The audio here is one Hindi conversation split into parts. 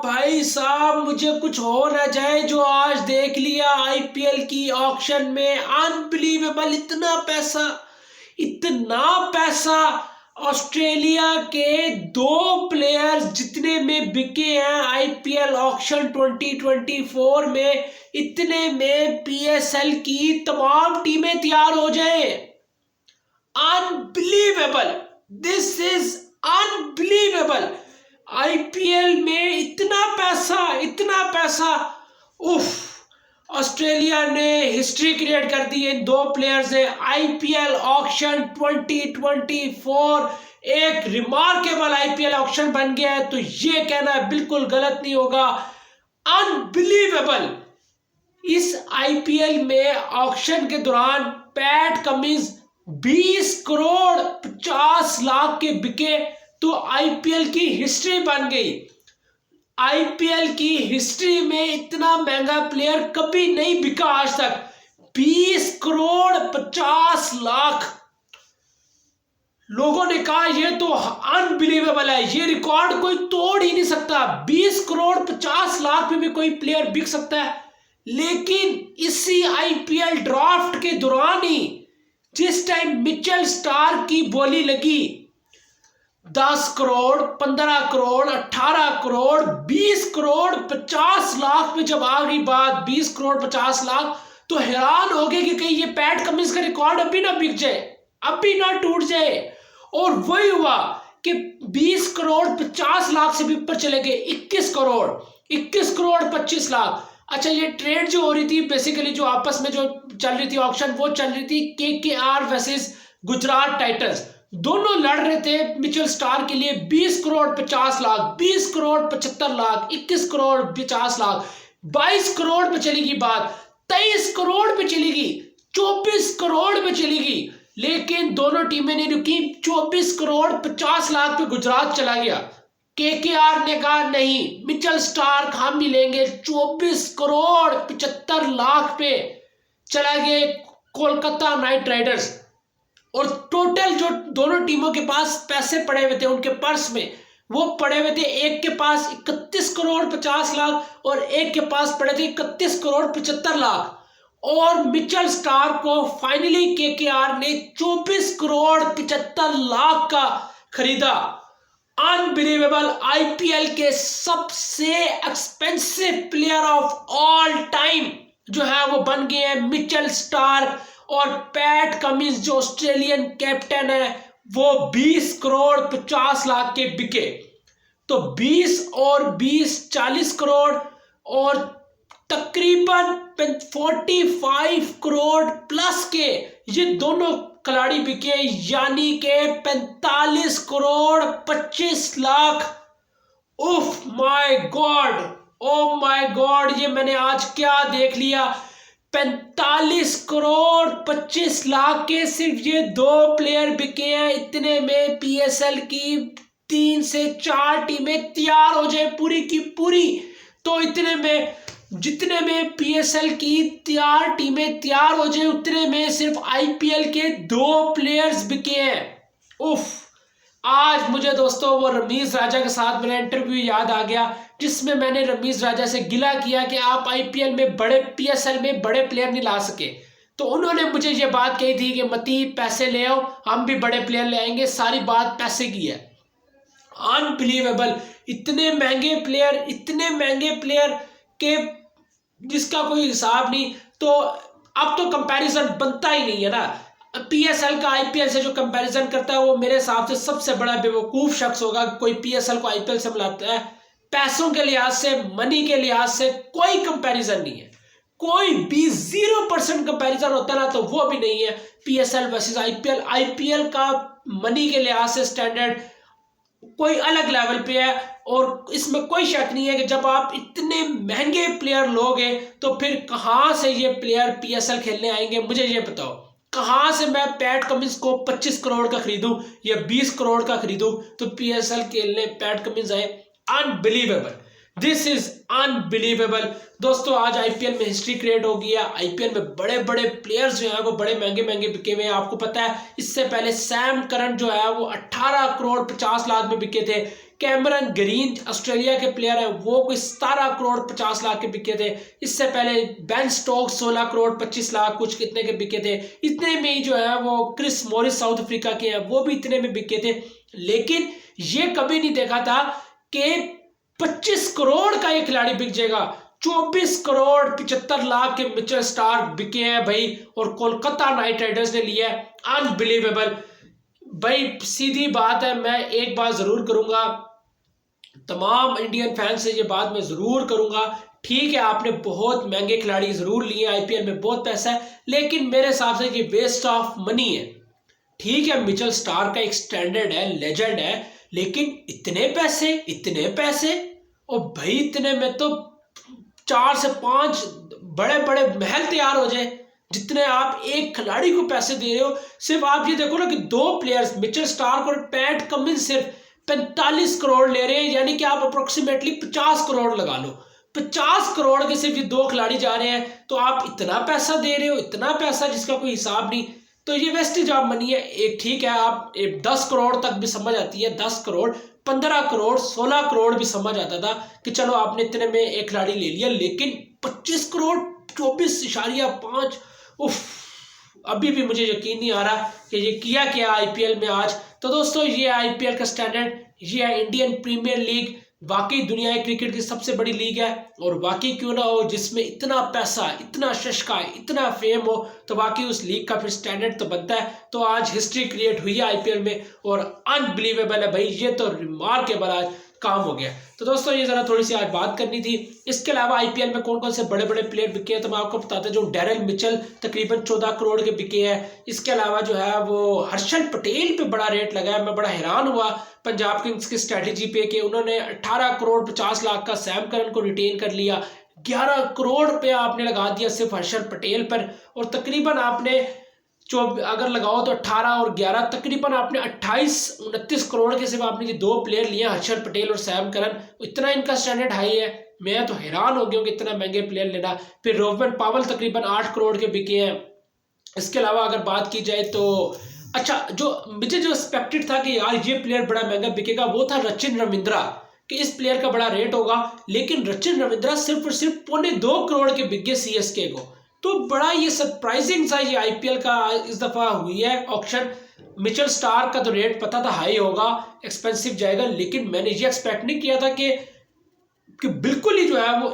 भाई साहब मुझे कुछ हो ना जाए जो आज देख लिया आईपीएल की ऑक्शन में। अनबिलीवेबल, इतना पैसा ऑस्ट्रेलिया के दो प्लेयर्स जितने में बिके हैं आईपीएल ऑक्शन 2024 में, इतने में पीएसएल की तमाम टीमें तैयार हो जाएं। Unbelievable, this is unbelievable. IPL में इतना पैसा। उफ, ऑस्ट्रेलिया ने हिस्ट्री क्रिएट कर दी। इन दो प्लेयर्स ने आईपीएल ऑक्शन 2024 एक रिमार्केबल आईपीएल ऑक्शन बन गया है, तो ये कहना बिल्कुल गलत नहीं होगा। अनबिलीवेबल। इस आईपीएल में ऑक्शन के दौरान पैट कमिंस 20 करोड़ 50 लाख के बिके, तो आईपीएल की हिस्ट्री बन गई। आईपीएल की हिस्ट्री में इतना महंगा प्लेयर कभी नहीं बिका आज तक। 20 करोड़ 50 लाख। लोगों ने कहा ये तो अनबिलीवेबल है, ये रिकॉर्ड कोई तोड़ ही नहीं सकता। 20 करोड़ 50 लाख में भी कोई प्लेयर बिक सकता है। लेकिन इसी आईपीएल ड्राफ्ट के दौरान ही जिस टाइम मिचेल स्टार्क की बोली लगी 10 करोड़ 15 करोड़ 18 करोड़ 20 करोड़ 50 लाख में जब आ गई बात 20 करोड़ 50 लाख, तो हैरान हो गए कि कहीं ये पैट कमिंस का रिकॉर्ड अभी ना बिक जाए, अभी ना टूट जाए। और वही हुआ कि 20 करोड़ 50 लाख से भी ऊपर चले गए 21 करोड़ 25 लाख। अच्छा, ये ट्रेड जो हो रही थी बेसिकली, जो आपस में जो चल रही थी ऑक्शन, वो चल रही थी केकेआर वर्सेस गुजरात टाइटंस। दोनों लड़ रहे थे मिचेल स्टार्क के लिए। 20 करोड़ 50 लाख, 20 करोड़ 75 लाख, 21 करोड़ 50 लाख, 22 करोड़ पे चलेगी बात, 23 करोड़ पे चलेगी, 24 करोड़ पे चलेगी। लेकिन दोनों टीमें ने रुकी। 24 करोड़ 50 लाख पे गुजरात चला गया। केकेआर ने कहा नहीं, मिचेल स्टार्क हम ही लेंगे। 24 करोड़ 75 लाख पे चला गया कोलकाता नाइट राइडर्स। और टोटल जो दोनों टीमों के पास पैसे पड़े हुए थे उनके पर्स में, वो पड़े हुए थे, एक के पास 31 करोड़ 50 लाख और एक के पास पड़े थे 31 करोड़ 75 लाख। और मिचेल स्टार्क को फाइनली केकेआर ने 24 करोड़ 75 लाख का खरीदा। अनबिलीवेबल। आईपीएल के सबसे expensive player of all time जो है वो बन गए हैं मिचेल स्टार्क। और पैट कमिंस जो ऑस्ट्रेलियन कैप्टन है वो 20 करोड़ 50 लाख के बिके। तो 20 और 20 40 करोड़ और तकरीबन 45 करोड़ प्लस के ये दोनों खिलाड़ी बिके, यानी के 45 करोड़ 25 लाख। उफ my God, oh my God, ये मैंने आज क्या देख लिया। 45 करोड़ 25 लाख के सिर्फ ये दो प्लेयर बिके हैं। इतने में पीएसएल की 3 से 4 टीमें तैयार हो जाए पूरी की पूरी। तो इतने में जितने में पीएसएल की 4 टीमें तैयार हो जाए, उतने में सिर्फ आईपीएल के 2 प्लेयर्स बिके हैं। उफ, आज मुझे दोस्तों वो रमीज राजा के साथ मेरा इंटरव्यू याद आ गया, जिसमें मैंने रमीज राजा से गिला किया कि आप आईपीएल में पीएसएल में बड़े प्लेयर नहीं ला सके। तो उन्होंने मुझे ये बात कही थी कि मती पैसे ले आओ, हम भी बड़े प्लेयर ले आएंगे। सारी बात पैसे की है। अनबिलीवेबल। इतने महंगे प्लेयर के जिसका कोई हिसाब नहीं। तो अब तो कंपैरिजन बनता ही नहीं है ना। पीएसएल का आईपीएल से जो कंपैरिजन करता है वो मेरे हिसाब से सबसे बड़ा बेवकूफ शख्स होगा। कोई पीएसएल को आईपीएल से मिलाता है। पैसों के लिहाज से, मनी के लिहाज से कोई कंपैरिजन नहीं है। कोई भी 0% कंपैरिजन होता है ना, तो वो भी नहीं है। पीएसएल वर्सेस आईपीएल, आईपीएल का मनी के लिहाज से स्टैंडर्ड कोई अलग लेवल पे है। और इसमें कोई शक नहीं है कि जब आप इतने महंगे प्लेयर लोगे तो फिर कहां से ये प्लेयर पीएसएल खेलने आएंगे, मुझे ये बताओ। कहां से मैं पैट कमिंस को 25 करोड़ का खरीदूं या 20 करोड़ का खरीदूं तो पीएसएल खेलने पैट कमिंस आए। Unbelievable, this is unbelievable. दोस्तों, आज आईपीएल में हिस्ट्री क्रिएट हो गई है। आईपीएल में बड़े बड़े प्लेयर्स जो है वो बड़े महंगे महंगे बिके हुए हैं। आपको पता है इससे पहले सैम करन जो है वो 18 करोड़ 50 लाख में बिके थे। कैमरन ग्रीन ऑस्ट्रेलिया के प्लेयर है, वो कोई 17 करोड़ 50 लाख के बिके थे। इससे पहले बेन स्टोक्स 16 करोड़ 25 लाख कुछ कितने के बिके थे। इतने में ही जो है वो क्रिस मॉरिस साउथ अफ्रीका के हैं, वो भी इतने में बिके थे। लेकिन ये कभी नहीं देखा था कि 25 करोड़ का ये खिलाड़ी बिक जाएगा। 24 करोड़ 75 लाख के मिचेल स्टार्क बिके हैं भाई, और कोलकाता नाइट राइडर्स ने लिया है। अनबिलीवेबल भाई, सीधी बात है, मैं एक बात जरूर करूंगा, तमाम इंडियन फैंस से ये बात मैं जरूर करूंगा, ठीक है आपने बहुत महंगे खिलाड़ी जरूर लिए, आईपीएल में बहुत पैसा है, लेकिन मेरे हिसाब से ये वेस्ट ऑफ मनी है। ठीक है मिचेल स्टार्क का एक स्टैंडर्ड है, लेजेंड है, लेकिन इतने पैसे और भाई इतने में तो 4 से 5 बड़े बड़े महल तैयार हो जाए, जितने आप एक खिलाड़ी को पैसे दे रहे हो। सिर्फ आप ये देखो ना कि 2 प्लेयर्स मिचेल स्टार्क और पैट कमिंस सिर्फ 45 करोड़ ले रहे हैं, यानी कि आप अप्रोक्सीमेटली 50 करोड़ लगा लो। 50 करोड़ के सिर्फ ये 2 खिलाड़ी जा रहे हैं, तो आप इतना पैसा दे रहे हो, इतना पैसा जिसका कोई हिसाब नहीं, तो ये वेस्टेज ऑफ मनी है। एक ठीक है आप 10 करोड़ तक भी समझ आती है, 10 करोड़ 15 करोड़ 16 करोड़ भी समझ आता था कि चलो आपने इतने में एक खिलाड़ी ले लिया, लेकिन 25 करोड़ 24.5 उफ, अभी भी मुझे यकीन नहीं आ रहा कि ये किया क्या आईपीएल में आज। तो दोस्तों ये आईपीएल का स्टैंडर्ड, ये है इंडियन प्रीमियर लीग, वाकई दुनिया क्रिकेट की सबसे बड़ी लीग है, और वाकई क्यों ना हो जिसमें इतना पैसा, इतना शशका, इतना फेम हो, तो वाकई उस लीग का फिर स्टैंडर्ड तो बनता है। तो आज हिस्ट्री क्रिएट हुई है आईपीएल में, और अनबिलीवेबल है भाई, ये तो रिमार्केबल आज काम हो गया। तो दोस्तों ये जरा थोड़ी सी आज बात करनी थी। इसके अलावा आईपीएल में कौन कौन से बड़े बड़े प्लेयर बिके हैं तो मैं आपको बताता हूँ। डेरिल मिचेल तकरीबन 14 करोड़ के बिके हैं। इसके अलावा जो है वो हर्षल पटेल पे बड़ा रेट लगा है, मैं बड़ा हैरान हुआ पंजाब किंग्स की स्ट्रेटेजी पे कि उन्होंने 18 करोड़ 50 लाख का सैम करन को रिटेन कर लिया, 11 करोड़ रुपया आपने लगा दिया सिर्फ हर्षल पटेल पर, और तकरीबन आपने जो अगर लगाओ तो 18 और 11 तकरीबन आपने 28-29 करोड़ के सिर्फ आपने ये 2 प्लेयर लिए, हर्षल पटेल और सैम करन। इतना इनका स्टैंडर्ड हाई है, मैं तो हैरान हो गया हूँ कि इतना महंगे प्लेयर लेना। फिर रोवन पावल तकरीबन 8 करोड़ के बिके हैं। इसके अलावा अगर बात की जाए तो अच्छा, जो मुझे जो एक्सपेक्टेड था कि यार ये प्लेयर बड़ा महंगा बिकेगा, वो था रचिन रविंद्रा, कि इस प्लेयर का बड़ा रेट होगा, लेकिन रचिन रविंद्रा सिर्फ और सिर्फ 2.25 करोड़ के बिके सीएसके को। तो बड़ा ये सरप्राइजिंग सा ये आईपीएल का इस दफा हुई है ऑक्शन। मिचेल स्टार्क का तो रेट पता था हाई होगा, एक्सपेंसिव जाएगा, लेकिन मैंने ये एक्सपेक्ट नहीं किया था कि बिल्कुल ही जो है वो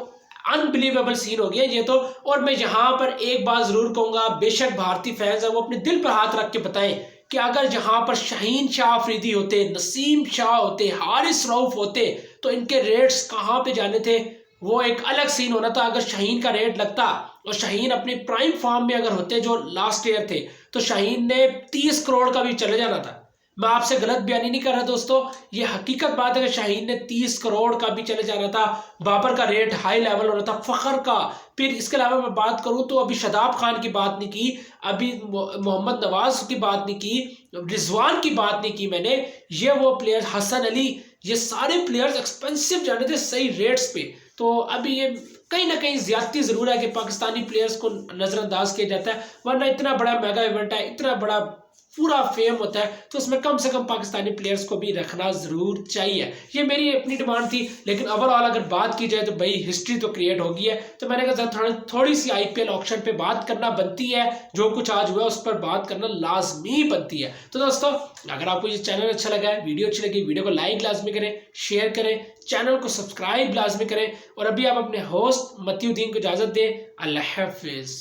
अनबिलीवेबल सीन हो गया ये तो। और मैं यहाँ पर एक बात जरूर कहूंगा, बेशक भारतीय फैंस है वो अपने दिल पर हाथ रख के बताएं कि अगर जहां पर शाहीन शाह अफरीदी होते, नसीम शाह होते, हारिस रऊफ होते, तो इनके रेट्स कहाँ पे जाने थे, वो एक अलग सीन होना था। अगर शाहीन का रेट लगता और शाहीन अपने प्राइम फॉर्म में अगर होते जो लास्ट ईयर थे, तो शाहीन ने 30 करोड़ का भी चले जाना था। मैं आपसे गलत बयानी नहीं कर रहा दोस्तों, ये हकीकत बात है कि शाहीन ने 30 करोड़ का भी चले जाना था। बाबर का रेट हाई लेवल होना था, फखर का। फिर इसके अलावा मैं बात करूं तो अभी शादाब खान की बात नहीं की, अभी मोहम्मद नवाज की बात नहीं की, रिजवान की बात नहीं की मैंने, ये वो प्लेयर्स, हसन अली, ये सारे प्लेयर्स एक्सपेंसिव जाने थे सही रेट्स पे। तो अभी ये कहीं ना कहीं ज्यादती जरूर है कि पाकिस्तानी प्लेयर्स को नजरअंदाज किया जाता है, वरना इतना बड़ा मेगा इवेंट है, इतना बड़ा पूरा फेम होता है, तो उसमें कम से कम पाकिस्तानी प्लेयर्स को भी रखना जरूर चाहिए। ये मेरी अपनी डिमांड थी, लेकिन ओवरऑल अगर बात की जाए तो भाई हिस्ट्री तो क्रिएट हो गई है। तो मैंने कहा थोड़ी सी आईपीएल ऑक्शन पे बात करना बनती है, जो कुछ आज हुआ उस पर बात करना लाजमी बनती है। तो दोस्तों अगर आपको ये चैनल अच्छा लगा है, वीडियो अच्छी लगी, वीडियो को लाइक लाजमी करें, शेयर करें, चैनल को सब्सक्राइब लाजमी करें, और अभी आप अपने होस्ट मतीउद्दीन को इजाजत दें। अल्लाह हाफिज।